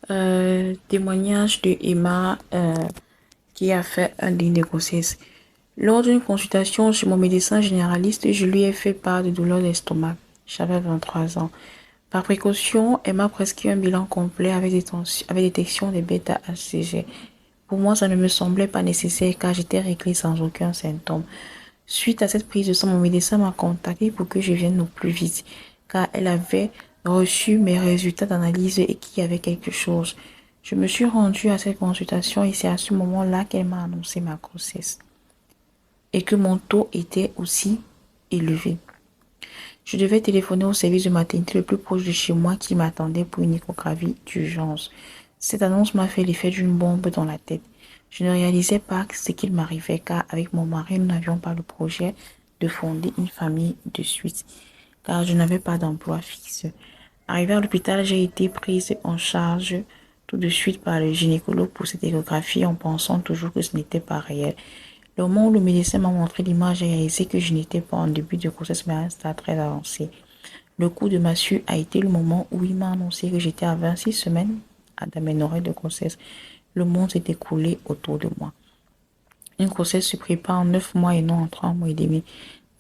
Témoignage de Emma qui a fait un déni de grossesse. Lors d'une consultation chez mon médecin généraliste, je lui ai fait part de douleurs d'estomac. J'avais 23 ans. Par précaution, elle m'a prescrit un bilan complet avec détection des bêta-HCG. Pour moi, ça ne me semblait pas nécessaire car j'étais réglée sans aucun symptôme. Suite à cette prise de sang, mon médecin m'a contacté pour que je vienne au plus vite car elle avait reçu mes résultats d'analyse et qu'il y avait quelque chose. Je me suis rendue à cette consultation et c'est à ce moment-là qu'elle m'a annoncé ma grossesse et que mon taux était aussi élevé. Je devais téléphoner au service de maternité le plus proche de chez moi qui m'attendait pour une échographie d'urgence. Cette annonce m'a fait l'effet d'une bombe dans la tête. Je ne réalisais pas ce qu'il m'arrivait car avec mon mari, nous n'avions pas le projet de fonder une famille de suite car je n'avais pas d'emploi fixe. Arrivée à l'hôpital, j'ai été prise en charge tout de suite par le gynécologue pour cette échographie en pensant toujours que ce n'était pas réel. Le moment où le médecin m'a montré l'image, j'ai réalisé que je n'étais pas en début de grossesse mais à un stade très avancé. Le coup de massue a été le moment où il m'a annoncé que j'étais à 26 semaines d'aménorrhée de grossesse. Le monde s'est écoulé autour de moi. Une grossesse se prépare en 9 mois et non en 3 mois et demi.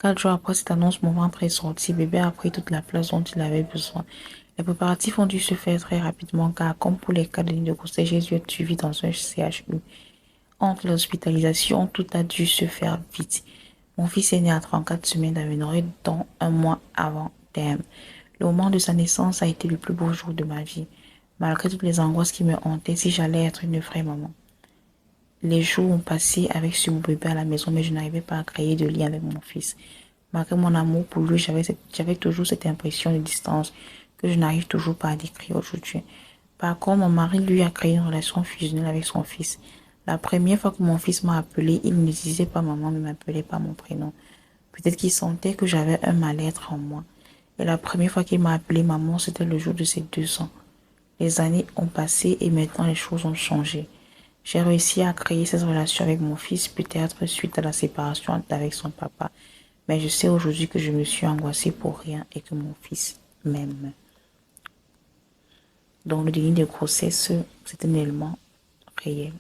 4 jours après cette annonce, mon ventre est sorti. Bébé a pris toute la place dont il avait besoin. Les préparatifs ont dû se faire très rapidement car, comme pour les cas de grossesse, j'ai dû être suivi dans un CHU. Entre l'hospitalisation, tout a dû se faire vite. Mon fils est né à 34 semaines d'aménorrhée, dont un mois avant terme. Le moment de sa naissance a été le plus beau jour de ma vie, malgré toutes les angoisses qui me hantaient si j'allais être une vraie maman. Les jours ont passé avec ce bébé à la maison, mais je n'arrivais pas à créer de lien avec mon fils. Malgré mon amour pour lui, j'avais toujours cette impression de distance que je n'arrive toujours pas à décrire aujourd'hui. Par contre, mon mari, lui, a créé une relation fusionnelle avec son fils. La première fois que mon fils m'a appelé, il ne disait pas maman, ne m'appelait pas mon prénom. Peut-être qu'il sentait que j'avais un mal-être en moi. Et la première fois qu'il m'a appelé maman, c'était le jour de ses 2 ans. Les années ont passé et maintenant les choses ont changé. J'ai réussi à créer cette relation avec mon fils, peut-être suite à la séparation avec son papa. Mais je sais aujourd'hui que je me suis angoissée pour rien et que mon fils m'aime. Donc le déni de grossesse, c'est un élément réel.